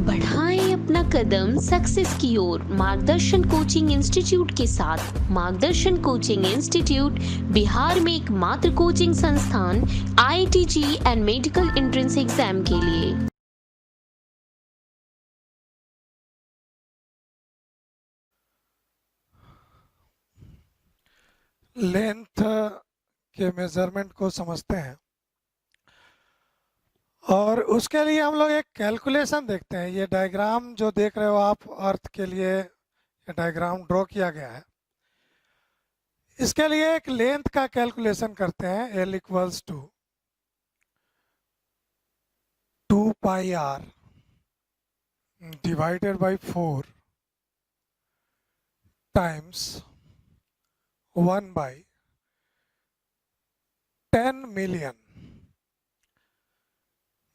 बढ़ाएं अपना कदम सक्सेस की ओर मार्गदर्शन कोचिंग इंस्टीट्यूट के साथ। मार्गदर्शन कोचिंग इंस्टीट्यूट बिहार में एकमात्र कोचिंग संस्थान IIT and medical entrance exam के लिए। लेंथ के मेजरमेंट को समझते हैं और उसके लिए हम लोग एक कैलकुलेशन देखते हैं। ये डायग्राम जो देख रहे हो आप, अर्थ के लिए ये डायग्राम ड्रॉ किया गया है। इसके लिए एक लेंथ का कैलकुलेशन करते हैं। L equals to 2 pi r divided by 4 times 1 by 10 million.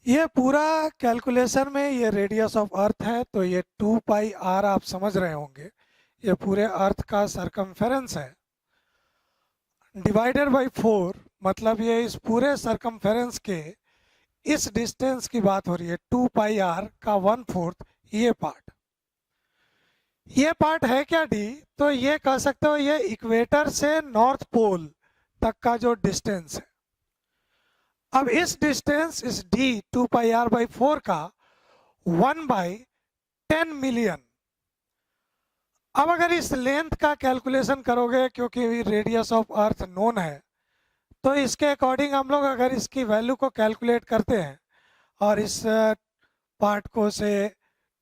ये पूरा कैलकुलेशन में ये रेडियस ऑफ अर्थ है, तो ये 2 पाई r आप समझ रहे होंगे, ये पूरे अर्थ का सरकमफेरेंस है। डिवाइडेड बाई 4 मतलब ये इस पूरे सरकमफेरेंस के इस डिस्टेंस की बात हो रही है। 2 पाई r का 1/4 ये पार्ट है क्या d? तो ये कह सकते हो ये इक्वेटर से नॉर्थ पोल तक का जो डिस्टेंस है। अब इस डिस्टेंस इस d 2 पाई r बाई 4 का 1 बाई 10 मिलियन। अब अगर इस लेंथ का कैलकुलेशन करोगे, क्योंकि रेडियस ऑफ अर्थ नोन है, तो इसके अकॉर्डिंग हम लोग अगर इसकी वैल्यू को कैलकुलेट करते हैं और इस पार्ट को से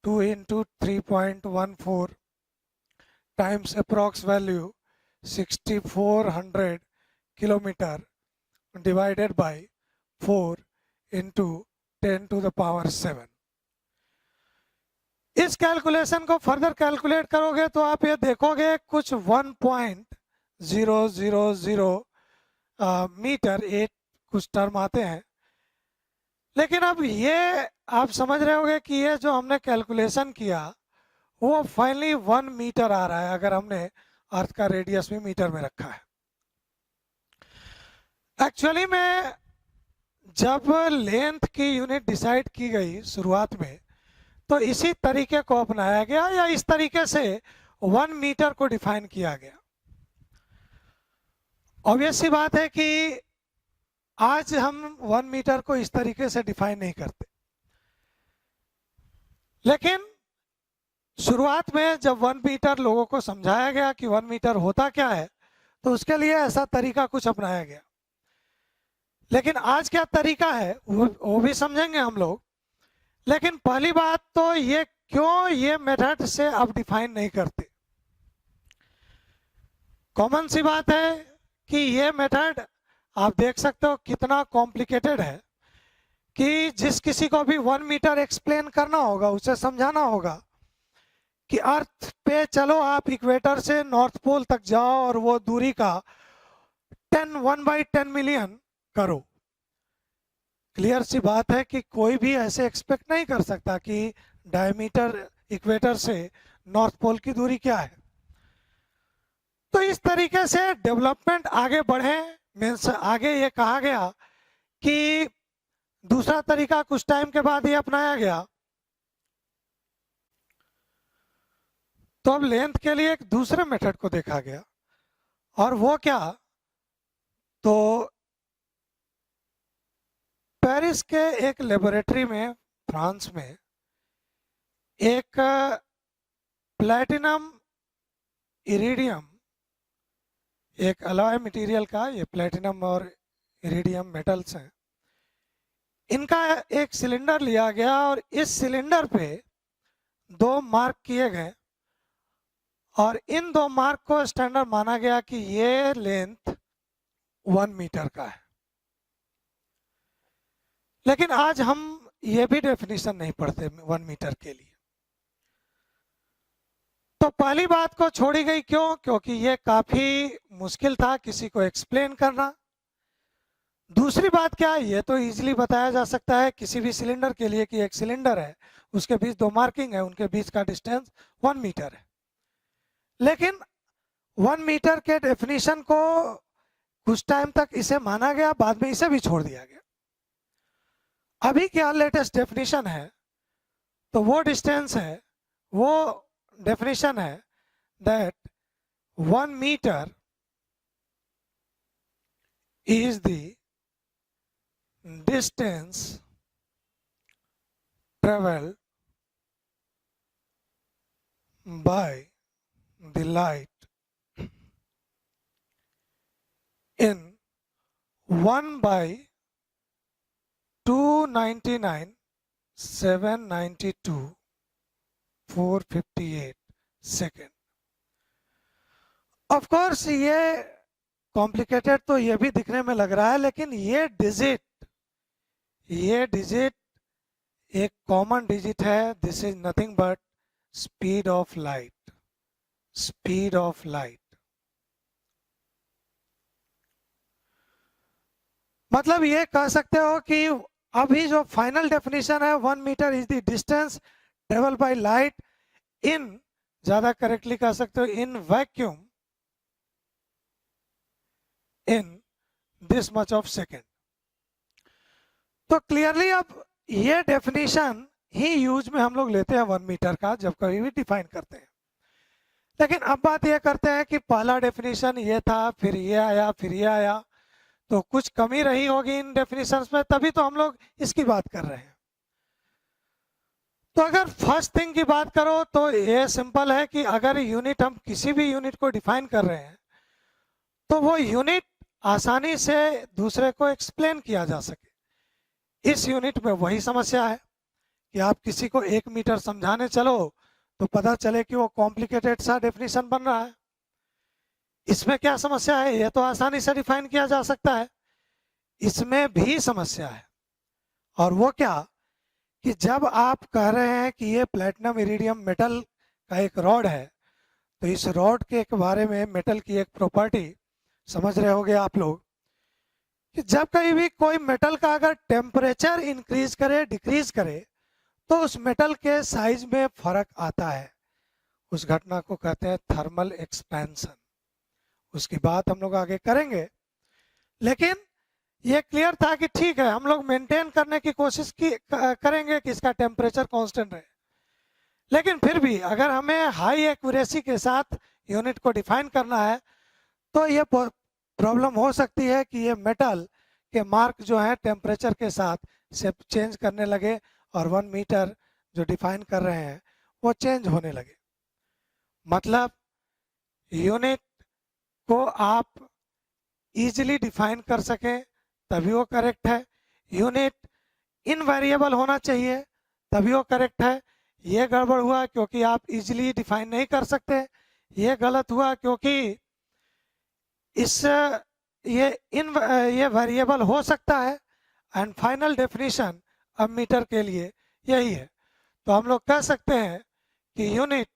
2 into 3.14 times approx value 6400 kilometre divided by 4 into 10 to the power 7। इस कैलकुलेशन को फर्दर कैलकुलेट करोगे तो आप ये देखोगे कुछ 1.000 मीटर 8 कुछ टर्म आते हैं। लेकिन अब ये आप समझ रहे होगे कि ये जो हमने कैलकुलेशन किया वो फाइनली 1 मीटर आ रहा है, अगर हमने अर्थ का रेडियस भी मीटर में रखा है। एक्चुअली में जब लेंथ की यूनिट डिसाइड की गई शुरुआत में, तो इसी तरीके को अपनाया गया या इस तरीके से 1 मीटर को डिफाइन किया गया। ऑब्वियस सी बात है कि आज हम 1 मीटर को इस तरीके से डिफाइन नहीं करते, लेकिन शुरुआत में जब 1 मीटर लोगों को समझाया गया कि 1 मीटर होता क्या है, तो उसके लिए ऐसा तरीका कुछ अपनाया गया। लेकिन आज क्या तरीका है वो भी समझेंगे हम लोग। लेकिन पहली बात तो ये क्यों ये मेथड से अब डिफाइन नहीं करते। कॉमन सी बात है कि ये मेथड आप देख सकते हो कितना कॉम्प्लिकेटेड है कि जिस किसी को भी 1 मीटर एक्सप्लेन करना होगा, उसे समझाना होगा कि अर्थ पे चलो आप इक्वेटर से नॉर्थ पोल तक जाओ और वो दूरी का 1 बाई 10 मिलियन करो। क्लियर सी बात है कि कोई भी ऐसे एक्सपेक्ट नहीं कर सकता कि डायमीटर इक्वेटर से नॉर्थ पोल की दूरी क्या है। तो इस तरीके से डेवलपमेंट आगे बढ़े, मीन्स आगे ये कहा गया कि दूसरा तरीका कुछ टाइम के बाद ये अपनाया गया। तो अब लेंथ के लिए एक दूसरे मेथड को देखा गया, और वो क्या, तो पेरिस के एक लेबोरेटरी में फ्रांस में एक प्लैटिनम इरिडियम, एक अलॉय मटेरियल का, ये प्लैटिनम और इरिडियम मेटल्स हैं, इनका एक सिलेंडर लिया गया और इस सिलेंडर पे 2 मार्क किए गए और इन 2 मार्क को स्टैंडर्ड माना गया कि ये लेंथ 1 मीटर का है। लेकिन आज हम ये भी डेफिनेशन नहीं पढ़ते 1 मीटर के लिए। तो पहली बात को छोड़ी गई, क्यों? क्योंकि ये काफी मुश्किल था किसी को एक्सप्लेन करना। दूसरी बात क्या है, ये तो इजीली बताया जा सकता है किसी भी सिलेंडर के लिए कि एक सिलेंडर है, उसके बीच 2 मार्किंग है, उनके बीच का डिस्टेंस 1 मीटर है। लेकिन 1 मीटर के डेफिनेशन को कुछ टाइम तक इसे माना गया, बाद में इसे भी छोड़ दिया गया। अभी क्या लेटेस्ट डेफिनेशन है तो वो डिस्टेंस है, वो डेफिनेशन है that 1 metre is the distance traveled by the light in 1 by 299 792 458 second. Of course ये कॉम्प्लिकेटेड तो ये भी दिखने में लग रहा है, लेकिन ये डिजिट एक कॉमन डिजिट है। This is nothing but speed of light, speed of light. मतलब ये कह सकते हो कि अभी जो फाइनल डेफिनेशन है 1 metre is the distance travel by light in, ज्यादा करेक्टली कह सकते हो in vacuum, in this much of second. तो क्लियरली अब ये डेफिनेशन ही यूज में हम लोग लेते हैं 1 मीटर का जब कभी भी डिफाइन करते हैं। लेकिन अब बात ये करते हैं कि पहला डेफिनेशन ये था, फिर ये आया, फिर ये आया, तो कुछ कमी रही होगी इन डेफिनेशंस में, तभी तो हम लोग इसकी बात कर रहे हैं। तो अगर फर्स्ट थिंग की बात करो तो ये सिंपल है कि अगर यूनिट, हम किसी भी यूनिट को डिफाइन कर रहे हैं तो वो यूनिट आसानी से दूसरे को एक्सप्लेन किया जा सके। इस यूनिट में वही समस्या है कि आप किसी को 1 मीटर समझाने चलो तो पता चले कि वो कॉम्प्लिकेटेड सा डेफिनेशन बन रहा है। इसमें क्या समस्या है? ये तो आसानी से डिफाइन किया जा सकता है। इसमें भी समस्या है, और वो क्या कि जब आप कह रहे हैं कि ये प्लेटिनम इरिडियम मेटल का एक रॉड है, तो इस रॉड के बारे में, मेटल की एक प्रॉपर्टी समझ रहे होगे आप लोग कि जब कहीं भी कोई मेटल का अगर टेम्परेचर इंक्रीज करे, डिक्रीज करे, तो उस मेटल के साइज में फर्क आता है। उस घटना को कहते हैं थर्मल एक्सपेंशन। उसकी बात हम लोग आगे करेंगे, लेकिन ये क्लियर था कि ठीक है, हम लोग मेंटेन करने की कोशिश करेंगे कि इसका टेम्परेचर कांस्टेंट रहे। लेकिन फिर भी अगर हमें हाई एक्यूरेसी के साथ यूनिट को डिफाइन करना है तो ये प्रॉब्लम हो सकती है कि ये मेटल के मार्क जो है टेम्परेचर के साथ से चेंज करने लगे और 1 मीटर जो डिफाइन कर रहे हैं वो चेंज होने लगे। मतलब यूनिट को आप इजीली डिफाइन कर सकें तभी वो करेक्ट है। यूनिट इनवेरिएबल होना चाहिए तभी वो करेक्ट है। ये गड़बड़ हुआ क्योंकि आप इजीली डिफाइन नहीं कर सकते, ये गलत हुआ क्योंकि ये वेरिएबल हो सकता है। एंड फाइनल डेफिनेशन अब मीटर के लिए यही है। तो हम लोग कह सकते हैं कि यूनिट,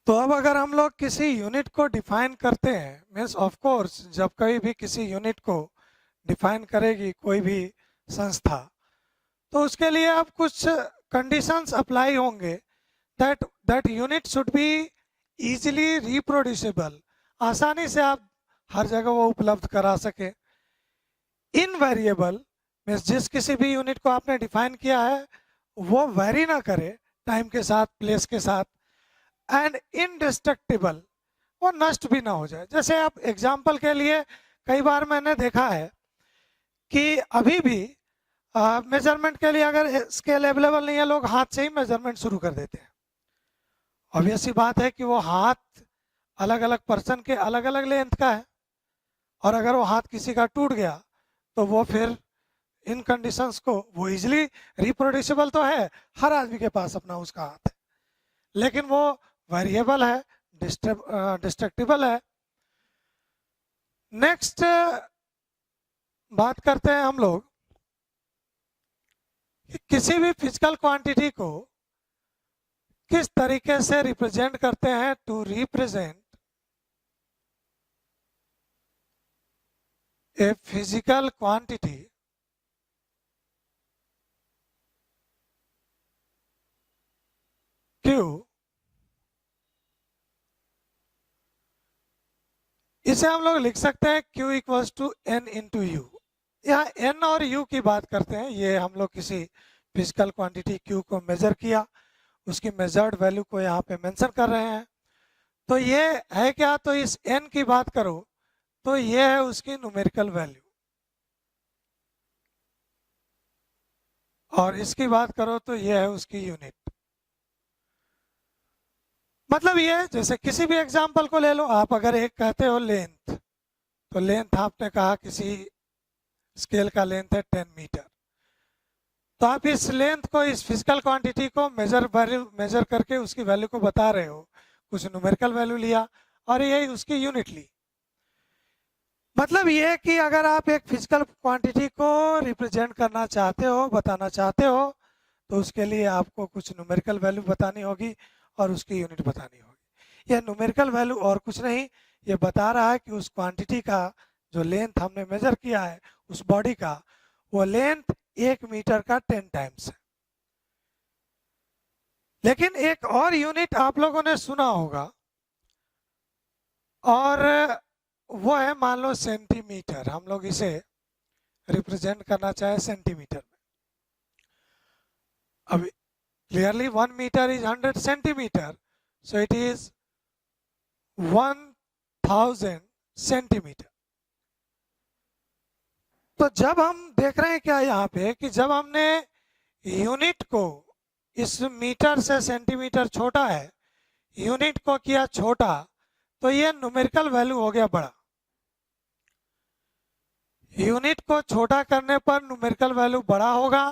तो अब अगर हम लोग किसी यूनिट को डिफाइन करते हैं, मीन्स ऑफ कोर्स जब कभी भी किसी यूनिट को डिफाइन करेगी कोई भी संस्था, तो उसके लिए अब कुछ कंडीशंस अप्लाई होंगे that unit should be easily reproducible, आसानी से आप हर जगह वो उपलब्ध करा सके। इनवेरिएबल मीन्स जिस किसी भी यूनिट को आपने डिफाइन किया है वो वेरी ना करे टाइम के साथ, प्लेस के साथ। एंड इनडिस्ट्रक्टिबल, वो नष्ट भी ना हो जाए। जैसे आप एग्जाम्पल के लिए, कई बार मैंने देखा है कि अभी भी मेजरमेंट के लिए अगर स्केल अवेलेबल नहीं है, लोग हाथ से ही मेजरमेंट शुरू कर देते हैं। ऑब्वियस सी बात है कि वो हाथ अलग अलग पर्सन के अलग अलग लेंथ का है, और अगर वो हाथ किसी का टूट गया तो वो फिर इन कंडीशंस को, वो इजीली रिप्रोड्यूसिबल तो है, हर आदमी के पास अपना उसका हाथ है, लेकिन वो वेरिएबल है, डिस्ट्रक्टिबल है। नेक्स्ट बात करते हैं हम लोग कि किसी भी फिजिकल क्वांटिटी को किस तरीके से रिप्रेजेंट करते हैं। To represent a physical quantity Q, इसे हम लोग लिख सकते हैं Q equals to N into u. यहाँ N और U की बात करते हैं, ये हम लोग किसी फिजिकल क्वांटिटी Q को मेजर किया, उसकी मेजर्ड वैल्यू को यहाँ पे मेंशन कर रहे हैं। तो ये है क्या, तो इस n की बात करो तो ये है उसकी न्यूमेरिकल वैल्यू, और इसकी बात करो तो ये है उसकी यूनिट। मतलब ये जैसे किसी भी एग्जांपल को ले लो, आप अगर एक कहते हो लेंथ, तो लेंथ आपने कहा किसी स्केल का लेंथ है 10 मीटर, तो आप इस लेंथ को, इस फिजिकल क्वांटिटी को मेजर करके उसकी वैल्यू को बता रहे हो, कुछ न्यूमेरिकल वैल्यू लिया और यही उसकी यूनिट ली। मतलब ये कि अगर आप एक फिजिकल क्वांटिटी को रिप्रेजेंट करना चाहते हो, बताना चाहते हो, तो उसके लिए आपको कुछ न्यूमेरिकल वैल्यू बतानी होगी और उसकी यूनिट बतानी होगी। यह न्यूमेरिकल वैल्यू और कुछ नहीं, ये बता रहा है कि उस क्वांटिटी का जो लेंथ हमने मेजर किया है उस बॉडी का, वो लेंथ 1 मीटर का 10 टाइम्स है। लेकिन एक और यूनिट आप लोगों ने सुना होगा, और वो है मान लो सेंटीमीटर। हम लोग इसे रिप्रेजेंट करना चाहे सेंटीमीटर में। अब clearly 1 metre is 100 centimetre, so it is 1000 centimetre. तो जब हम देख रहे हैं क्या यहाँ पे कि जब हमने यूनिट को, इस मीटर से सेंटीमीटर छोटा है, यूनिट को किया छोटा, तो ये न्यूमेरिकल वैल्यू हो गया बड़ा। यूनिट को छोटा करने पर न्यूमेरिकल वैल्यू बड़ा होगा,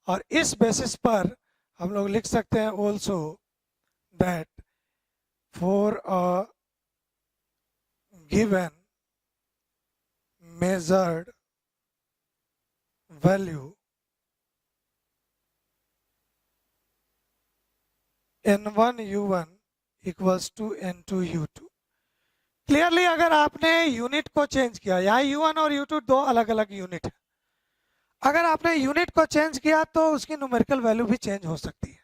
और इस बेसिस पर हम लोग लिख सकते हैं also that for a given measured value n1 u1 equals to n2 u2। Clearly अगर आपने यूनिट को चेंज किया, यहाँ u1 और u2 दो अलग अलग यूनिट है, अगर आपने यूनिट को चेंज किया तो उसकी न्यूमेरिकल वैल्यू भी चेंज हो सकती है।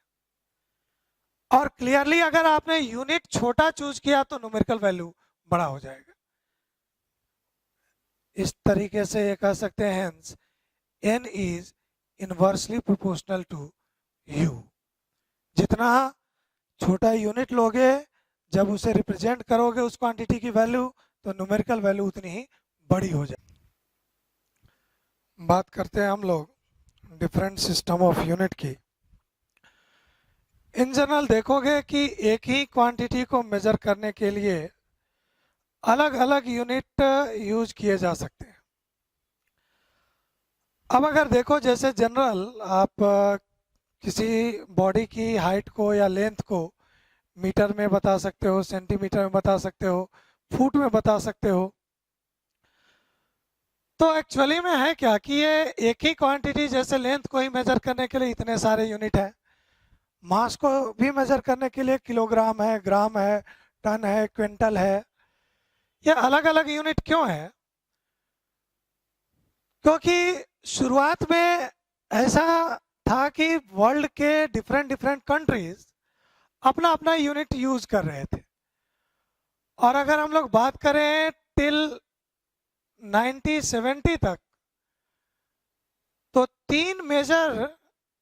और क्लियरली अगर आपने यूनिट छोटा चूज किया तो न्यूमेरिकल वैल्यू बड़ा हो जाएगा। इस तरीके से ये कह सकते हैं hence n is inversely proportional to u। जितना छोटा यूनिट लोगे, जब उसे रिप्रेजेंट करोगे उस क्वांटिटी की वैल्यू, तो न्यूमेरिकल वैल्यू उतनी ही बड़ी हो जाए। बात करते हैं हम लोग डिफरेंट सिस्टम ऑफ यूनिट की। इन जनरल देखोगे कि एक ही क्वांटिटी को मेजर करने के लिए अलग अलग यूनिट यूज किए जा सकते हैं। अब अगर देखो जैसे जनरल आप किसी बॉडी की हाइट को या लेंथ को मीटर में बता सकते हो, सेंटीमीटर में बता सकते हो, फुट में बता सकते हो। तो एक्चुअली में है क्या कि ये एक ही क्वांटिटी, जैसे लेंथ को ही मेजर करने के लिए इतने सारे यूनिट है, मास को भी मेजर करने के लिए किलोग्राम है, ग्राम है, टन है, क्विंटल है। ये अलग अलग यूनिट क्यों है? क्योंकि शुरुआत में ऐसा था कि वर्ल्ड के डिफरेंट डिफरेंट कंट्रीज अपना अपना यूनिट यूज कर रहे थे। और अगर हम लोग बात करें टिल 1970 तक, तो 3 मेजर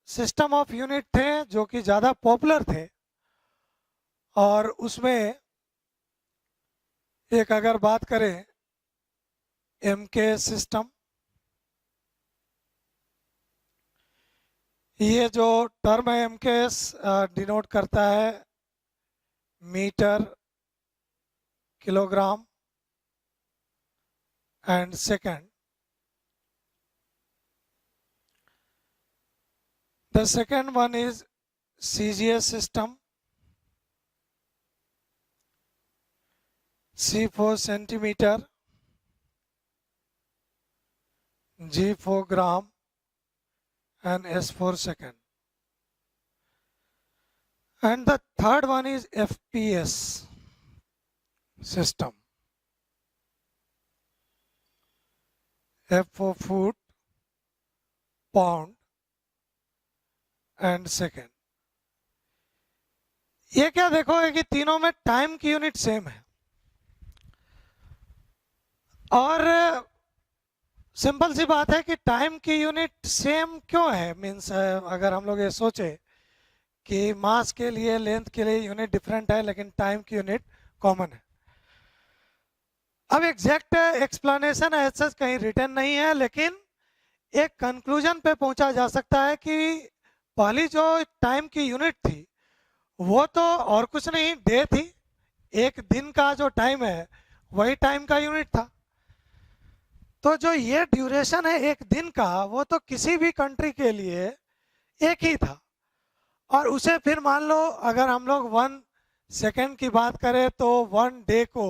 सिस्टम ऑफ यूनिट थे जो कि ज़्यादा पॉपुलर थे। और उसमें एक अगर बात करें MK सिस्टम, ये जो टर्म है MKS डिनोट करता है metre, kilogram and second. The second one is CGS system. C for centimeter, G for gram, and S for second. And the third one is FPS system. F for foot, pound, and second. ये क्या देखोगे कि तीनों में time की unit same है, और simple सी बात है कि टाइम की यूनिट सेम क्यों है, मीन्स अगर हम लोग ये सोचे कि मास के लिए लेंथ के लिए यूनिट डिफरेंट है लेकिन टाइम की यूनिट कॉमन है। अब एग्जैक्ट एक्सप्लेनेशन ऐसा कहीं रिटर्न नहीं है, लेकिन एक कंक्लूजन पे पहुंचा जा सकता है कि पहली जो टाइम की यूनिट थी वो तो और कुछ नहीं, डे थी। एक दिन का जो टाइम है वही टाइम का यूनिट था। तो जो ये ड्यूरेशन है एक दिन का, वो तो किसी भी कंट्री के लिए एक ही था। और उसे फिर मान लो अगर हम लोग 1 सेकेंड की बात करें तो 1 डे को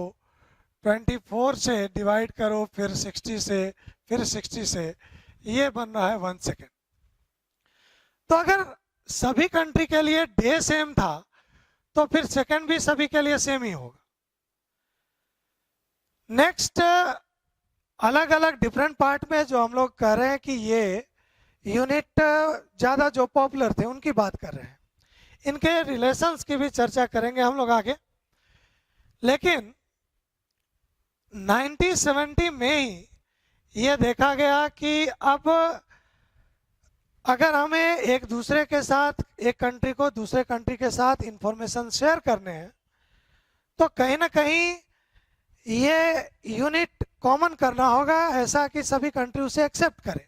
24 से डिवाइड करो, फिर 60 से, फिर 60 से, ये बन रहा है 1 सेकेंड। तो अगर सभी कंट्री के लिए डे सेम था तो फिर सेकेंड भी सभी के लिए सेम ही होगा। नेक्स्ट, अलग अलग डिफरेंट पार्ट में जो हम लोग कह रहे हैं कि ये यूनिट ज़्यादा जो पॉपुलर थे उनकी बात कर रहे हैं, इनके रिलेशंस की भी चर्चा करेंगे हम लोग आगे। लेकिन 1970 में ही ये देखा गया कि अब अगर हमें एक दूसरे के साथ, एक कंट्री को दूसरे कंट्री के साथ इंफॉर्मेशन शेयर करने हैं तो कहीं ना कहीं ये यूनिट कॉमन करना होगा, ऐसा कि सभी कंट्री उसे एक्सेप्ट करें।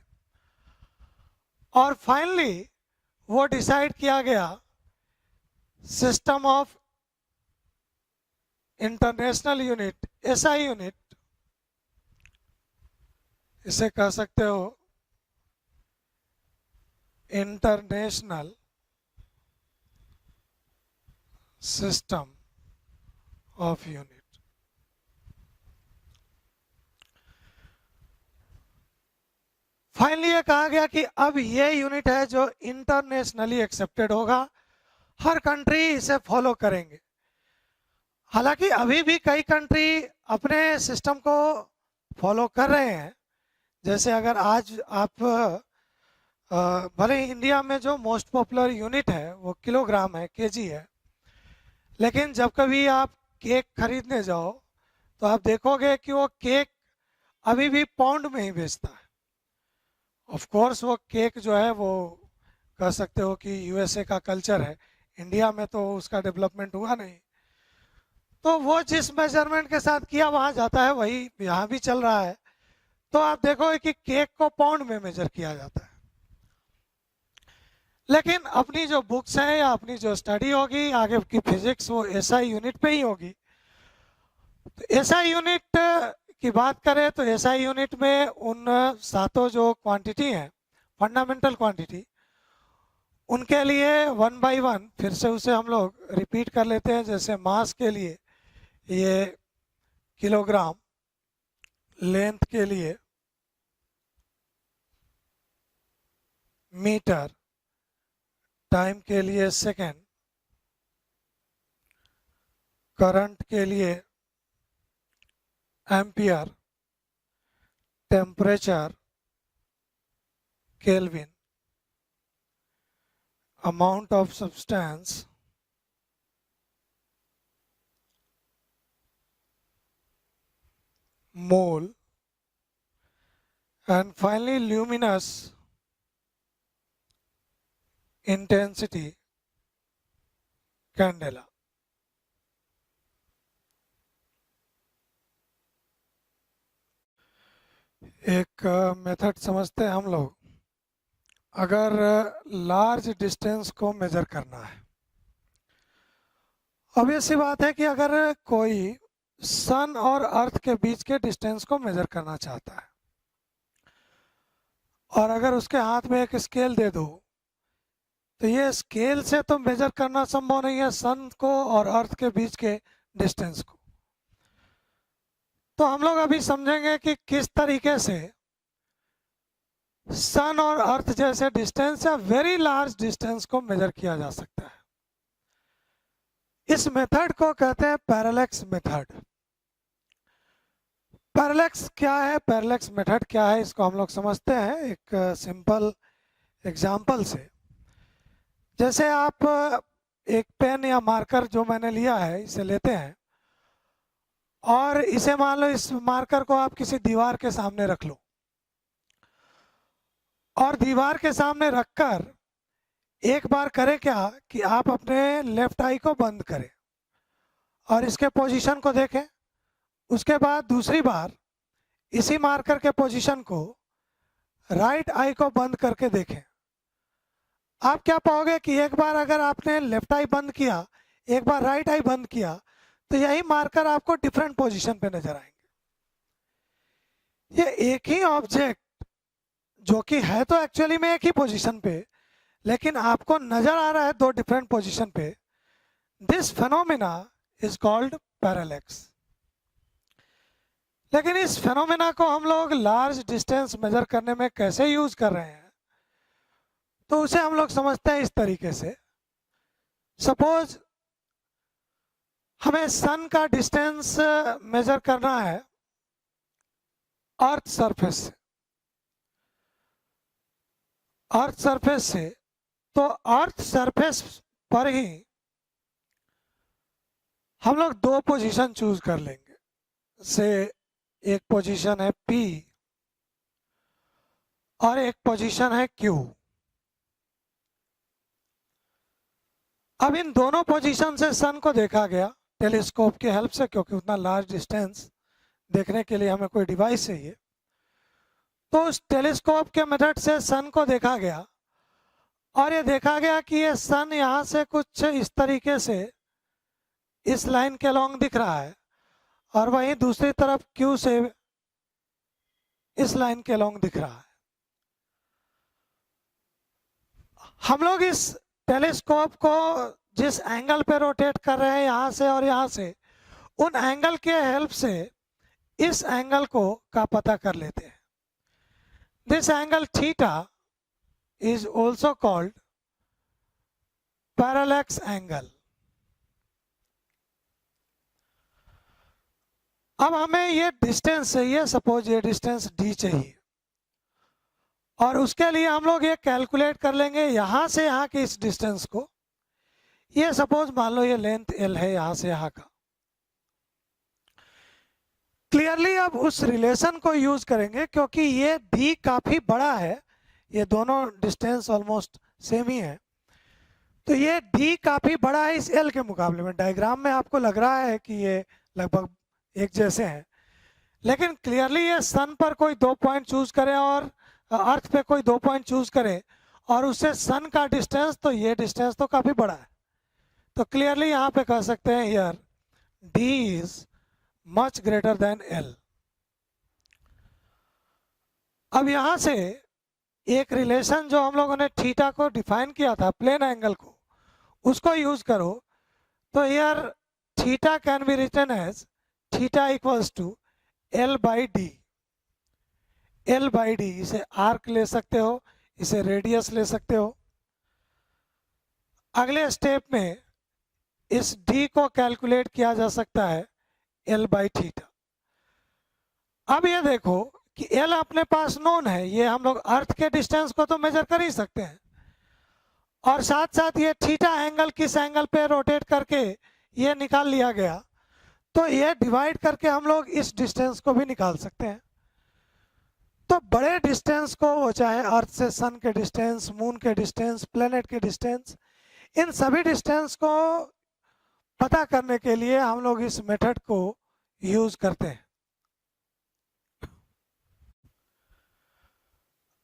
और फाइनली वो डिसाइड किया गया system of international unit, SI unit, इसे कह सकते हो international system of unit. Finally ये कहा गया कि अब ये यूनिट है जो इंटरनेशनली एक्सेप्टेड होगा, हर कंट्री इसे फॉलो करेंगे। हालांकि अभी भी कई कंट्री अपने सिस्टम को फॉलो कर रहे हैं। जैसे अगर आज आप भले ही इंडिया में जो मोस्ट पॉपुलर यूनिट है वो किलोग्राम है, केजी है, लेकिन जब कभी आप केक खरीदने जाओ तो आप देखोगे कि वो केक अभी भी पाउंड में ही बेचता है। ऑफ कोर्स वो केक जो है वो कह सकते हो कि यूएसए का कल्चर है, इंडिया में तो उसका डेवलपमेंट हुआ नहीं। तो वो जिस मेजरमेंट के साथ किया वहाँ जाता है वही यहाँ भी चल रहा है। तो आप देखोगे कि केक को पाउंड में मेजर किया जाता है। लेकिन अपनी जो बुक्स हैं या अपनी जो स्टडी होगी आगे की फिजिक्स, वो एसआई यूनिट पे ही होगी। तो एसआई यूनिट की बात करें तो एसआई यूनिट में उन सातों जो क्वांटिटी हैं, फंडामेंटल क्वांटिटी, उनके लिए 1 by 1 फिर से उसे हम लोग रिपीट कर लेते हैं। जैसे मास के लिए ये किलोग्राम, लेंथ के लिए मीटर, टाइम के लिए सेकेंड, करंट के लिए ampere, temperature kelvin, amount of substance mole, and finally luminous intensity candela। एक मेथड समझते हैं हम लोग। अगर लार्ज डिस्टेंस को मेजर करना है, ऑब्वियस सी बात है कि अगर कोई सन और अर्थ के बीच के डिस्टेंस को मेजर करना चाहता है और अगर उसके हाथ में एक स्केल दे दो तो ये स्केल से तो मेजर करना संभव नहीं है सन को और अर्थ के बीच के डिस्टेंस को। तो हम लोग अभी समझेंगे कि किस तरीके से सन और अर्थ जैसे डिस्टेंस या वेरी लार्ज डिस्टेंस को मेजर किया जा सकता है। इस मेथड को कहते हैं पैरेलैक्स मेथड। पैरेलैक्स क्या है, पैरेलैक्स मेथड क्या है, इसको हम लोग समझते हैं एक सिंपल एग्जांपल से। जैसे आप एक पेन या मार्कर जो मैंने लिया है इसे लेते हैं और इसे मान लो, इस मार्कर को आप किसी दीवार के सामने रख लो और दीवार के सामने रखकर एक बार करें क्या कि आप अपने लेफ्ट आई को बंद करें और इसके पोजीशन को देखें। उसके बाद दूसरी बार इसी मार्कर के पोजीशन को राइट आई को बंद करके देखें। आप क्या पाओगे कि एक बार अगर आपने लेफ्ट आई बंद किया, एक बार राइट आई बंद किया, तो यही मार्कर आपको डिफरेंट पोजीशन पे नजर आएंगे। ये एक ही ऑब्जेक्ट जो कि है तो एक्चुअली में एक ही पोजीशन पे, लेकिन आपको नजर आ रहा है दो डिफरेंट पोजीशन पे। This phenomena is called parallax. लेकिन इस फेनोमेना को हम लोग लार्ज डिस्टेंस मेजर करने में कैसे यूज कर रहे हैं, तो उसे हम लोग समझते हैं इस तरीके से। सपोज हमें सन का डिस्टेंस मेजर करना है अर्थ सरफेस से, अर्थ सरफेस से, तो अर्थ सरफेस पर ही हम लोग दो पोजीशन चूज कर लेंगे। से एक पोजीशन है P और एक पोजीशन है Q। अब इन दोनों पोजीशन से सन को देखा गया टेलीस्कोप की हेल्प से, क्योंकि उतना लार्ज डिस्टेंस देखने के लिए हमें कोई डिवाइस चाहिए। तो उस टेलीस्कोप के मेथड से सन को देखा गया और ये देखा गया कि ये सन यहाँ से कुछ इस तरीके से इस लाइन के अलॉन्ग दिख रहा है और वहीं दूसरी तरफ Q से इस लाइन के अलॉन्ग दिख रहा है। हम लोग इस टेलीस्कोप को जिस एंगल पे रोटेट कर रहे हैं यहाँ से और यहाँ से, उन एंगल के हेल्प से इस एंगल का पता कर लेते हैं। This angle theta is also called parallax angle. अब हमें ये डिस्टेंस चाहिए, सपोज ये डिस्टेंस d चाहिए, और उसके लिए हम लोग ये कैलकुलेट कर लेंगे यहाँ से यहाँ के इस डिस्टेंस को। ये सपोज मान लो ये लेंथ L है यहाँ से यहाँ का। क्लियरली अब उस रिलेशन को यूज करेंगे क्योंकि ये d काफी बड़ा है, ये दोनों डिस्टेंस ऑलमोस्ट सेम ही है, तो ये d काफी बड़ा है इस L के मुकाबले में। डायग्राम में आपको लग रहा है कि ये लगभग एक जैसे हैं, लेकिन क्लियरली ये सन पर कोई दो पॉइंट चूज करें और अर्थ पे कोई दो पॉइंट चूज करें और उससे सन का डिस्टेंस, तो ये डिस्टेंस तो काफी बड़ा है। तो क्लियरली यहाँ पे कह सकते हैं here d is much greater than L। अब यहाँ से एक रिलेशन जो हम लोगों ने थीटा को डिफाइन किया था प्लेन एंगल को, उसको यूज करो, तो here theta can be written as theta equals to L by d. L by d, इसे आर्क ले सकते हो, इसे रेडियस ले सकते हो। अगले स्टेप में इस d को कैलकुलेट किया जा सकता है L बाई थीटा। अब ये देखो कि L अपने पास नोन है, ये हम लोग अर्थ के डिस्टेंस को तो मेजर कर ही सकते हैं, और साथ साथ ये थीटा एंगल किस एंगल पे रोटेट करके ये निकाल लिया गया, तो ये डिवाइड करके हम लोग इस डिस्टेंस को भी निकाल सकते हैं। तो बड़े डिस्टेंस को, वो चाहे अर्थ से सन के डिस्टेंस, मून के डिस्टेंस, प्लेनेट के डिस्टेंस, इन सभी डिस्टेंस को पता करने के लिए हम लोग इस मेथड को यूज करते हैं।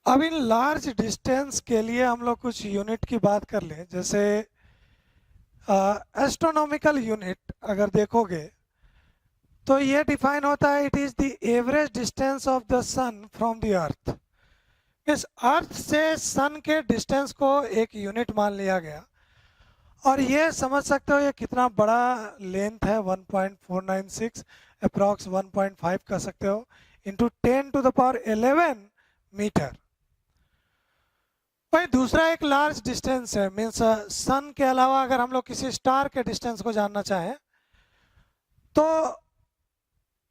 अब इन लार्ज डिस्टेंस के लिए हम लोग कुछ यूनिट की बात कर लें। जैसे एस्ट्रोनॉमिकल यूनिट अगर देखोगे तो ये डिफाइन होता है, it is the average distance of the sun from the earth. इस अर्थ से सन के डिस्टेंस को एक यूनिट मान लिया गया, और ये समझ सकते हो ये कितना बड़ा लेंथ है, 1.496 अप्रॉक्स 1.5 कर सकते हो, into 10 to the power 11 metre. वही दूसरा एक लार्ज डिस्टेंस है, मीन्स सन के अलावा अगर हम लोग किसी स्टार के डिस्टेंस को जानना चाहें तो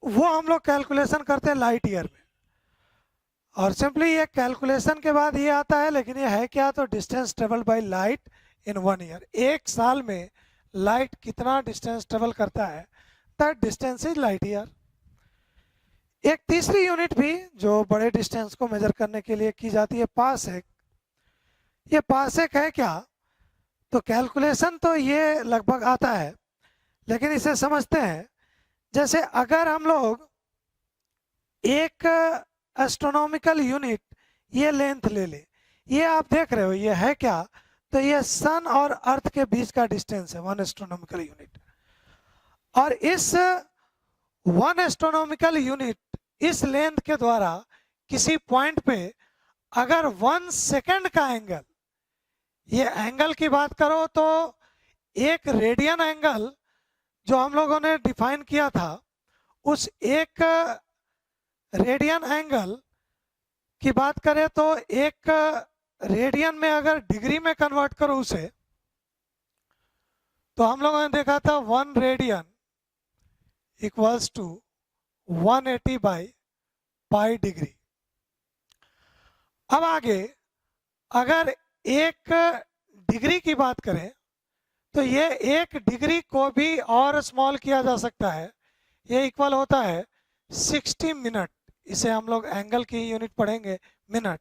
वो हम लोग कैलकुलेशन करते हैं लाइट ईयर में, और सिंपली ये कैलकुलेशन के बाद ये आता है, लेकिन ये है क्या, तो distance travelled by light in 1 year. एक साल में लाइट कितना डिस्टेंस ट्रेवल करता है, that distance is light year. एक तीसरी यूनिट भी जो बड़े डिस्टेंस को मेजर करने के लिए की जाती है, पार्सेक। ये पार्सेक है क्या? तो कैलकुलेशन तो ये लगभग आता है, लेकिन इसे समझते हैं। जैसे अगर हम लोग एक एस्ट्रोनॉमिकल यूनिट ये लेंथ ले ले, ये आप देख रहे हो ये है क्या? तो ये सन और अर्थ के बीच का डिस्टेंस है, 1 एस्ट्रोनॉमिकल यूनिट। और इस 1 एस्ट्रोनॉमिकल यूनिट इस लेंथ के द्वारा किसी पॉइंट पे अगर 1 सेकंड का एंगल, ये एंगल की बात करो तो एक रेडियन एंगल जो हम लोगों ने डिफाइन किया था, उस एक रेडियन एंगल की बात करें तो एक रेडियन में अगर डिग्री में कन्वर्ट करो उसे, तो हम लोगों ने देखा था 1 radian equals to 180 by pi degree. अब आगे अगर एक डिग्री की बात करें तो ये एक डिग्री को भी और स्मॉल किया जा सकता है, ये इक्वल होता है 60 मिनट। इसे हम लोग एंगल की यूनिट पढ़ेंगे, मिनट।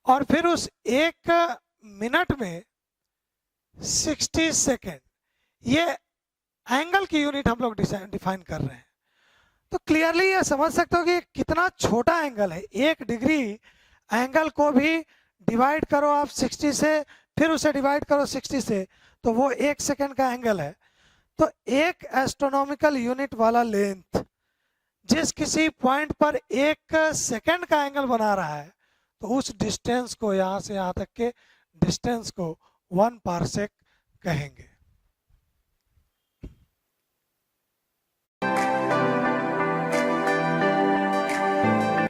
और फिर उस एक मिनट में 60 सेकेंड, ये एंगल की यूनिट हम लोग डिफाइन कर रहे हैं। तो क्लियरली ये समझ सकते हो कि कितना छोटा एंगल है। एक डिग्री एंगल को भी डिवाइड करो आप 60 से, फिर उसे डिवाइड करो 60 से, तो वो 1 सेकेंड का एंगल है। तो एक एस्ट्रोनॉमिकल यूनिट वाला लेंथ जिस किसी पॉइंट पर 1 सेकेंड का एंगल बना रहा है, तो उस डिस्टेंस को, यहाँ से यहाँ तक के डिस्टेंस को 1 पार्सेक कहेंगे।